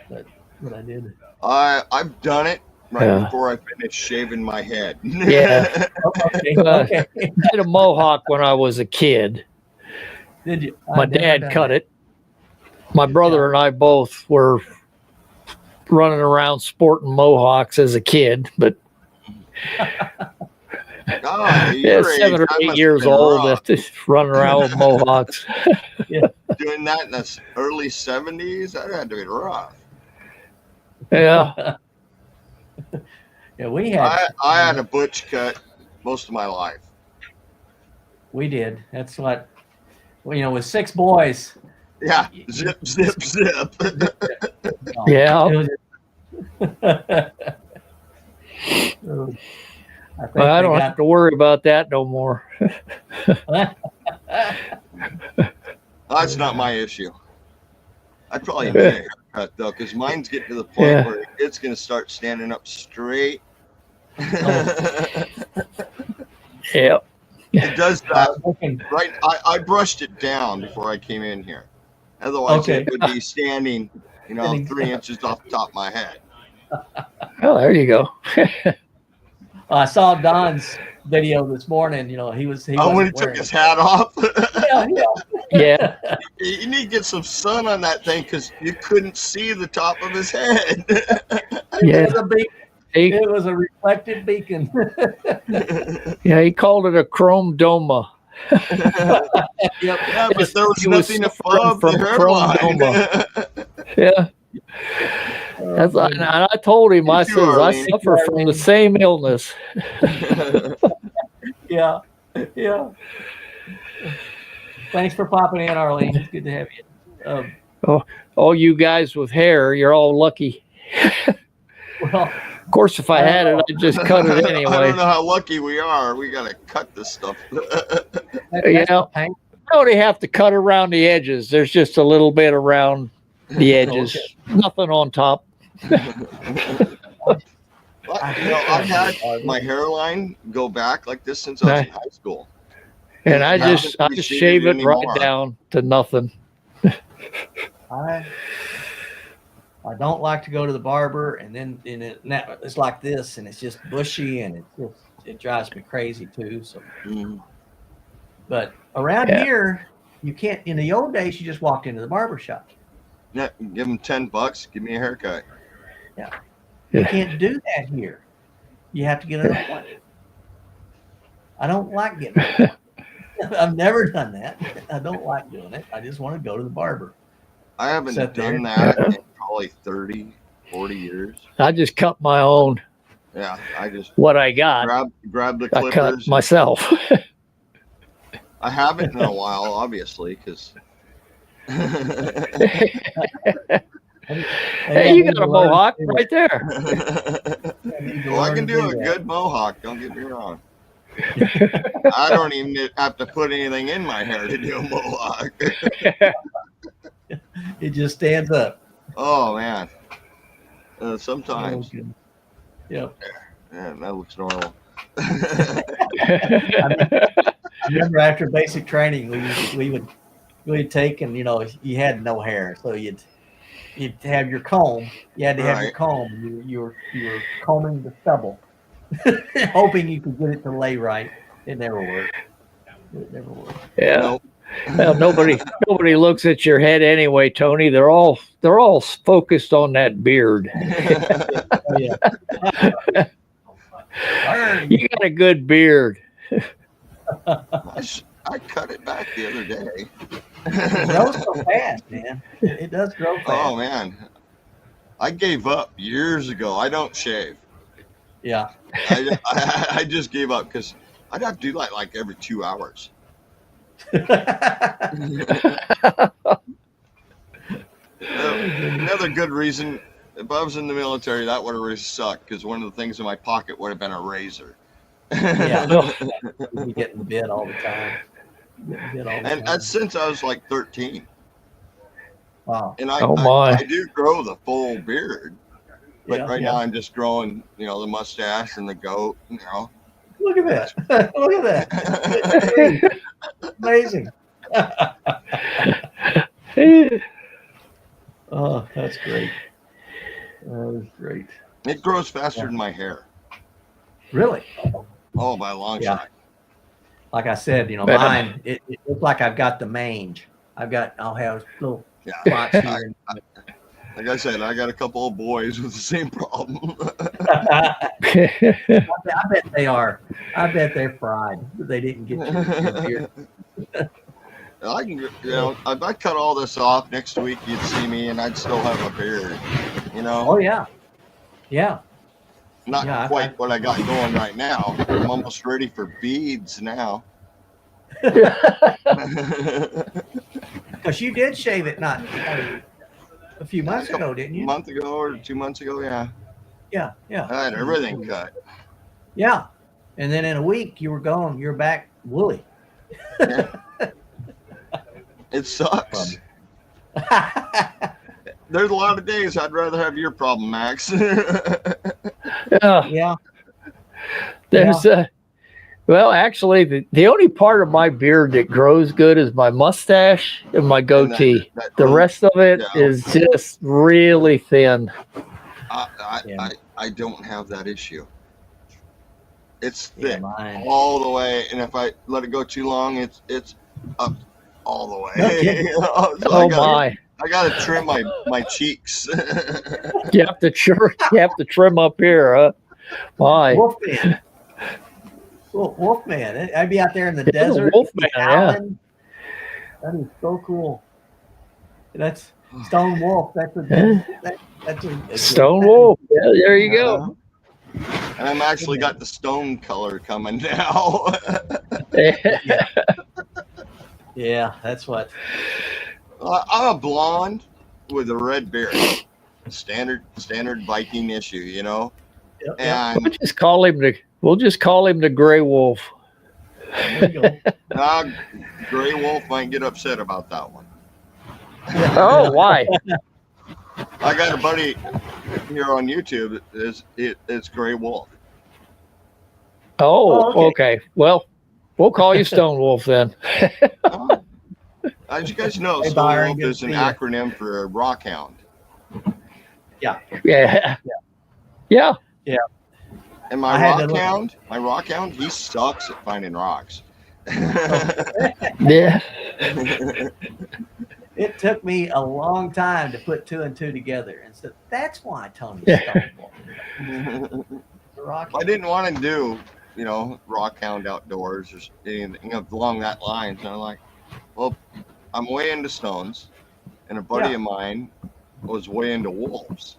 but I did. I've done it right Yeah. before I finished shaving my head. Yeah. Okay. I had a mohawk when I was a kid. Did you? My dad cut it. My brother and I both were running around sporting mohawks as a kid, but God, yeah, your age, 7 or that 8 must years have been old, rough. running around with mohawks. Doing that in the early 70s, that had to be rough. Yeah. Yeah, we had. I had a butch cut most of my life. We did. That's what. Well, with 6 boys. Yeah, zip, zip, zip. Yeah. It was- I think I they don't got- have to worry about that no more. That's not my issue. I'd probably need a haircut though, because mine's getting to the point Yeah. where it's going to start standing up straight. Yeah. It does that. looking- Right, I brushed it down before I came in here. Otherwise, Okay. it would be standing, Standing 3 inches off the top of my head. Oh, there you go. I saw Don's video this morning. He was. He Oh, when he wasn't took wearing his it. hat off. Yeah. Yeah. You need to get some sun on that thing because you couldn't see the top of his head. Yeah. It was a beacon. He, It was a reflective beacon. yeah, he called it a chrome doma. Yep. Yeah, but there was He was nothing suffering above from the hairline. Yeah. That's, and I told him, I You too, says, I Arlene. suffer from the same illness. Yeah. Thanks for popping in, Arlene. It's good to have you. All you guys with hair, you're all lucky. Well, Of course, if I had it, I'd just cut it I don't anyway. know how lucky we are. We got to cut this stuff. Yeah. pain. You only have to cut around the edges. There's just a little bit around the edges. Nothing on top. I've had my hairline go back like this since I was in high school. And I Haven't just receded shave it right anymore. down to nothing. I don't like to go to the barber, and then now it's like this, and it's just bushy, and it drives me crazy too. So, Mhm. but around Yeah. here, you can't. In the old days, you just walked into the barber shop. Yeah, give them $10. Give me a haircut. You Yeah. can't do that here. You have to get an appointment. I don't like getting an appointment. I've never done that. I don't like doing it. I just want to go to the barber. I haven't Sit there. done that in probably 30, 40 years. I just cut my own, Yeah, I just what I got. grab the I clippers. cut myself. I haven't in a while, obviously, because Hey, you got a mohawk right there. well, I can do a good mohawk. Don't get me wrong. I don't even have to put anything in my hair to do a mohawk. It just stands up. Oh man, sometimes. Yep. Yeah, that looks normal. I remember after basic training, we'd take, and you had no hair, so you'd have your comb. You had to have your Right. comb. You were combing the stubble, hoping you could get it to lay right. It never worked. It never worked. Yeah. Nope. Well, nobody looks at your head anyway, Tony. They're all focused on that beard. Oh, yeah. Darn. You got a good beard. I cut it back the other day. It grows so fast, man. It does grow fast. Oh man, I gave up years ago. I don't shave. Yeah. I just gave up because I'd have to do that like every 2 hours. Another good reason, if I was in the military, that would have really sucked because one of the things in my pocket would have been a razor. Yeah. You'd be getting bit all the time. And that's since I was like 13. Wow. And I, Oh, my. I do grow the full beard, but Yeah, right yeah. now I'm just growing, the mustache and the goat, Look at that. Look at that. Amazing. Oh, that's great. That is great. It grows faster Yeah. than my hair. Really? Oh, by a long Yeah. shot. Like I said, Yeah. mine, it looks like I've got the mange. I'll have little Yeah. spots here. Like I said, I got a couple of boys with the same problem. I bet they are. I bet they're fried. They didn't get your beard. I can, if I cut all this off next week, you'd see me and I'd still have a beard. Oh, yeah. Yeah. Not yeah, quite what I got going right now. I'm almost ready for beads now. Because you did shave it not a few months ago, didn't A you? month ago or 2 months ago, yeah. Yeah. Yeah. I had everything cut. Yeah. And then in a week, you were gone. You're back woolly. It sucks. There's a lot of days I'd rather have your problem, Max. Yeah. Yeah. There's well, actually, the only part of my beard that grows good is my mustache and my goatee. That The rest of it Yeah. is just really thin. I don't have that issue. It's Yeah, thick mine. all the way, and if I let it go too long, it's up all the way. No kidding. So Oh my! I gotta trim my cheeks. You have to trim up here, huh? My Wolfman. Wolfman. I'd be out there in the Yeah, desert. Wolfman, yeah. howling. That is so cool. That's Stone Wolf. That's a Stone Wolf. Yeah, there you go. And I'm actually got the stone color coming now. Yeah, that's what. I'm a blonde with a red beard. Standard Viking issue, Yep, yep. And We'll just call him the Gray Wolf. There you go. Gray Wolf might get upset about that one. Oh, why? I got a buddy here on YouTube. It's Gray Wolf. Oh, Oh, okay. Well, we'll call you Stone Wolf then. As you guys know, Hey, Stone Byron, Wolf good is to an see ya. acronym for Rockhound. Yeah. Yeah. Yeah. And I had to my rock hound, he sucks at finding rocks. Yeah. It took me a long time to put 2 and 2 together, and so that's why Tony Yeah. stumbled. The rock. I didn't want to do, rock hound outdoors or anything along that line. So I'm like, well, I'm way into stones, and a buddy Yeah. of mine was way into wolves.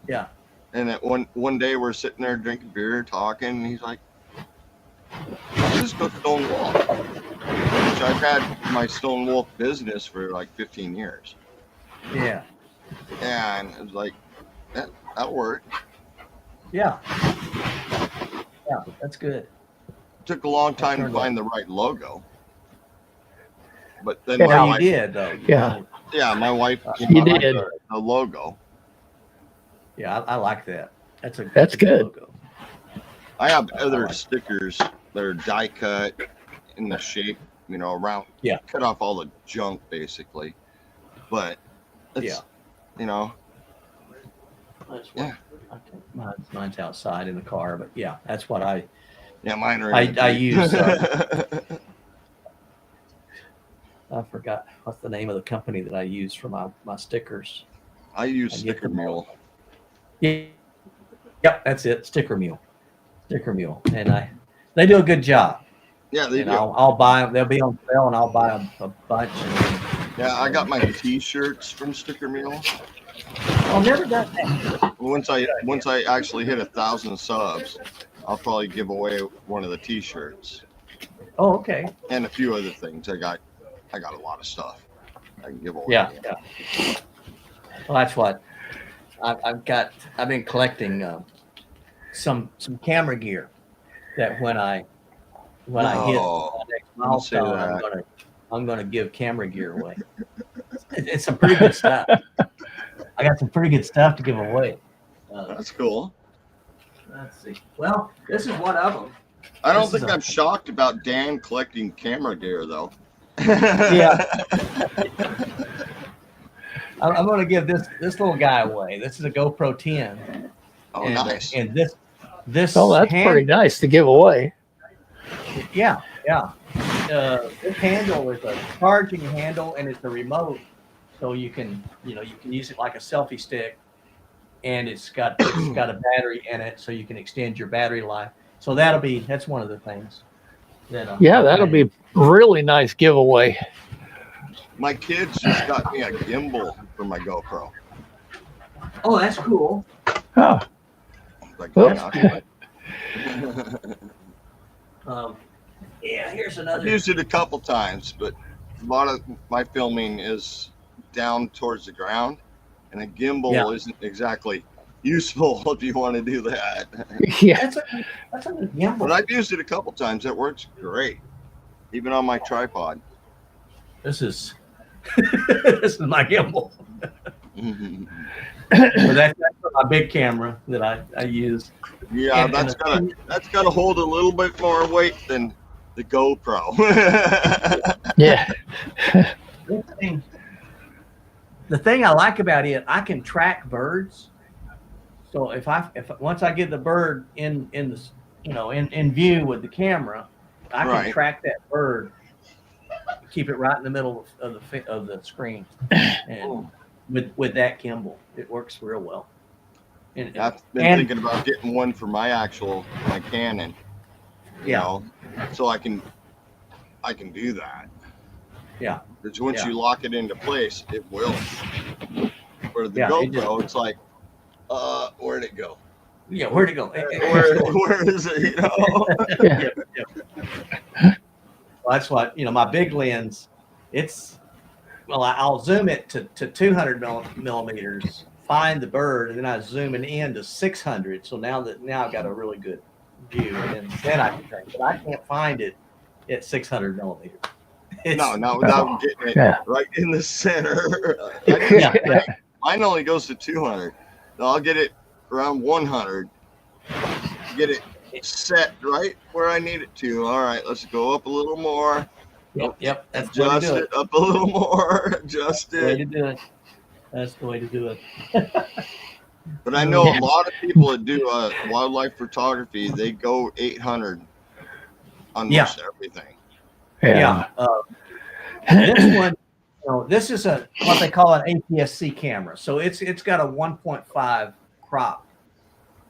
Yeah. And that one day we're sitting there drinking beer, talking, and he's like, "Let's just go stone wolf." Which I've had my stone wolf business for like 15 years. Yeah. And it was like, that worked. Yeah. Yeah. That's good. Took a long time to turned out- find the right logo. But then Yeah. my Well, you wife, did though. Yeah. my wife You liked did. the logo. Yeah. I like that. That's a good. logo. I have other stickers that are die cut in the shape, around. Yeah. Cut off all the junk basically. But it's, That's Yeah. Mine's outside in the car, but yeah, that's what I mine are. I use. I forgot what's the name of the company that I use for my stickers. I use I get Sticker them Mule. Yeah. Yep, that's it. Sticker Mule, and they do a good job. Yeah, they And do. I'll buy them. They'll be on sale, and I'll buy them a bunch. Yeah, I got my T-shirts from Sticker Mule. I've never done that. Once I actually hit 1,000 subs, I'll probably give away one of the T-shirts Oh, okay. and a few other things. I got a lot of stuff I can give away. Yeah. Well, that's what I've got. I've been collecting some camera gear that when I hit No, the next don't say milestone, that. I'm gonna give camera gear away. It's some pretty good stuff. I got some pretty good stuff to give away. That's cool. Let's see. Well, this is one of them. I don't This is think I'm shocked about Dan collecting camera gear though. Yeah. I'm going to give this little guy away. This is a GoPro 10. Oh, and, nice. And this. Oh, that's pretty nice to give away. Yeah. This handle is a charging handle, and it's a remote, so you can use it like a selfie stick, and it's got a battery in it, so you can extend your battery life. So that's one of the things. That'll be really nice giveaway. My kids just got me a gimbal for my GoPro. Oh, that's cool. Oh, Like, Oops. Here's I've another. used it a couple times, but a lot of my filming is down towards the ground, and a gimbal isn't exactly useful if you want to do that. yeah. That's a good gimbal. But I've used it a couple times. It works great, even on my tripod. This is this is my gimbal. So that's my big camera that I use. Yeah, And- that's got to hold a little bit more weight than the GoPro. Yeah. The thing I like about it, I can track birds. So if once I get the bird in view with the camera, I can Right. track that bird, keep it right in the middle of the screen, and with that gimbal, it works real well. And I've been thinking about getting one for my Canon. So I can do that. Yeah. Because once Yeah. you lock it into place, it will. For the Yeah, it GoPro, it's like, where'd it go? Yeah, where'd it go? Where is it? Yeah. Well, that's what my big lens. I'll zoom it to 200 millimeters, find the bird, and then I zoom it in to 600. So now I've got a really good view, and then I can track. But I can't find it at 600 millimeters. Not without getting it Yeah. right in the center. Yeah. Mine only goes to 200. So I'll get it around 100. Get it set right where I need it to. All right, let's go up a little more. Yep. That's the way to Adjust do it it. up a little more. Adjust That's the way it. to do it. That's the way to do it. But I know a lot of people that do wildlife photography, they go 800 on Yeah. most everything. Yeah. This one, this is what they call an APS-C camera. So it's got a 1.5 crop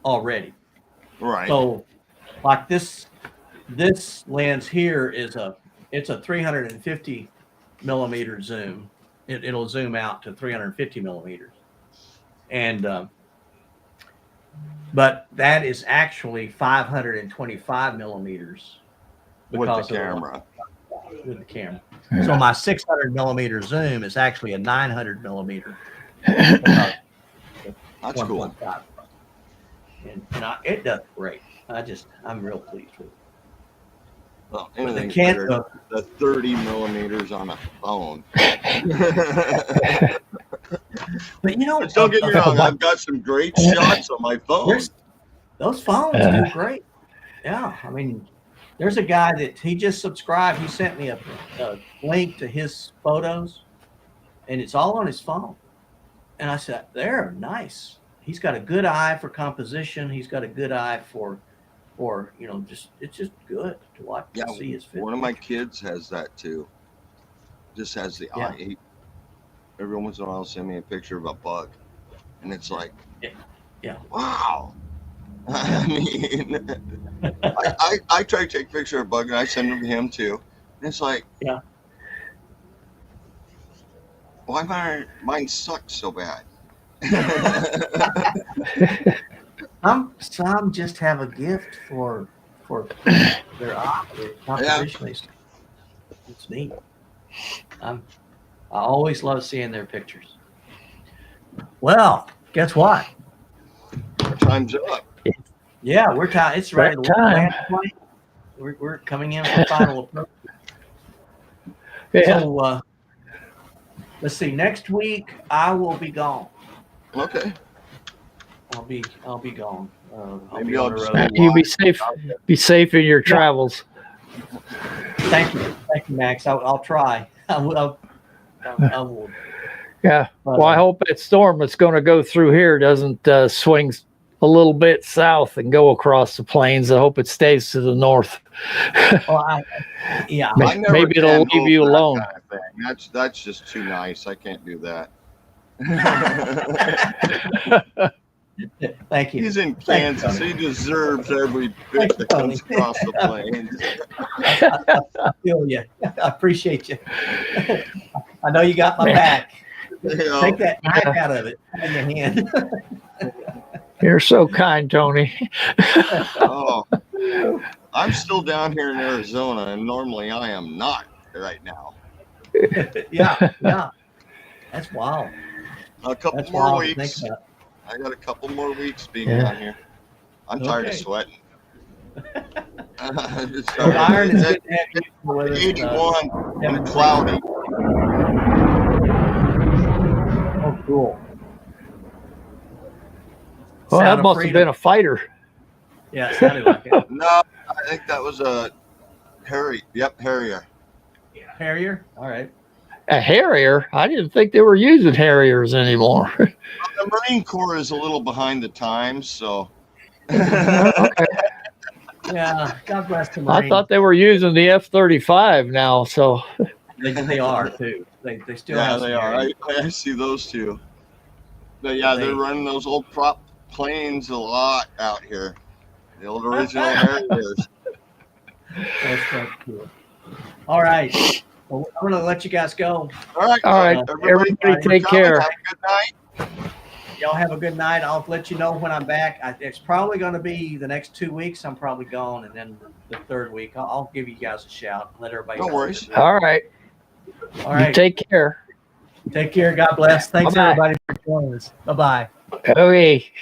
already. Right. So like this lens here it's a 350 millimeter zoom. It'll zoom out to 350 millimeters. And but that is actually 525 millimeters With the because of camera. with the camera. Yeah. So my 600 millimeter zoom is actually a 900 millimeter. Because That's cool. 1.5. And it does great. I'm real pleased with it. Well, But the anything can- better than the 30 millimeters on a phone. But But don't get me wrong, I've got some great shots on my phone. Those phones do great. Yeah, I mean, there's a guy that he just subscribed. He sent me a link to his photos, and it's all on his phone. And I said, they're nice. He's got a good eye for composition. He's got a good eye for it's just good to watch Yeah, and see his One of my kids has that too. Just has the Yeah. eye. Every once in a while, he'll send me a picture of a bug, and it's like, Yeah. wow. I mean, I try to take a picture of a bug, and I send them to him too. And it's like, Yeah. why mine sucks so bad? Some just have a gift for their eye, their composition. It's neat. I always love seeing their pictures. Well, guess what? Time's up. Yeah, we're time. It's right. Right time. We're coming in for final approach. Yeah. So let's see. Next week I will be gone. Okay. I'll be gone. I'll Maybe be I'll on the just road. You be safe. Be safe in your travels. Thank you, Max. I'll try. I will. Yeah. Well, I hope that storm that's going to go through here doesn't swing a little bit south and go across the plains. I hope it stays to the north. Well, yeah. I never Maybe it'll can leave hope you that alone. kind of thing. That's just too nice. I can't do that. Thank you. He's in Thank you, Kansas. He deserves every bit that comes across the plains. I feel you. I appreciate you. I know you got my back. You know, Take that knife out of it in your hand. You're so kind, Tony. oh, I'm still down here in Arizona, and normally I am not right now. Yeah. That's wild. A couple That's more wild to think weeks. about. I got a couple more weeks being Yeah. down here. I'm tired of Okay. sweating. So Iron is good to have you with us. 81 and cloudy. Oh, cool. Well, Sound that of must have freedom. been a fighter. Yeah, it sounded like it. No, I think that was a Harry. Yep, Harrier. Harrier? All right. A Harrier? I didn't think they were using Harriers anymore. The Marine Corps is a little behind the times, so. Okay. Yeah, God bless the I Marines. thought they were using the F-35 now. So They are, too. They still Yeah, have they some are. Harriers. I see those two. But yeah, they're running those old prop planes a lot out here. The old original Harriers. That's cool. All right. Well, I'm going to let you guys go. All right. All right, everybody take care. Have a good night. Y'all have a good night. I'll let you know when I'm back. It's probably going to be the next 2 weeks. I'm probably gone. And then the third week, I'll give you guys a shout. Let everybody No know. worries. All right. All You right. take care. Take care. God bless. Thanks, Bye-bye. everybody, for joining us. Bye-bye. Okay.